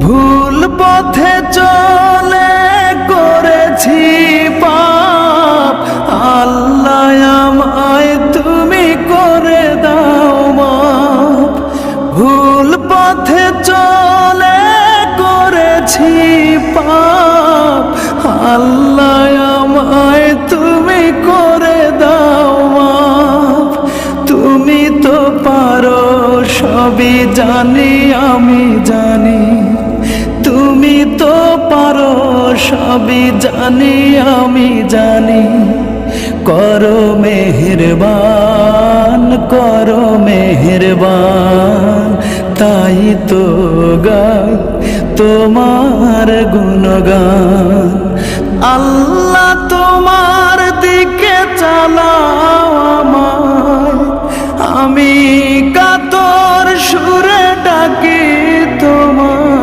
ভুল পথে চলে করেছি পাপ, আল্লাহ আমায় তুমি করে দাও মাপ। ভুল পথে চলে করেছি পাপ, আল্লাহ আমায় তুমি করে দাও মাপ। তুমি তো পারো সবই জানি আমি জানি, তুমি তো পারো সবই জানি আমি জানি। করো মেহেরবান, করো মেহেরবান, তাই তো গাই তোমার গুণগান। আল্লাহ তোমার দিকে চালাও আমায়, আমি কাতর সুরে ডাকি তোমায়।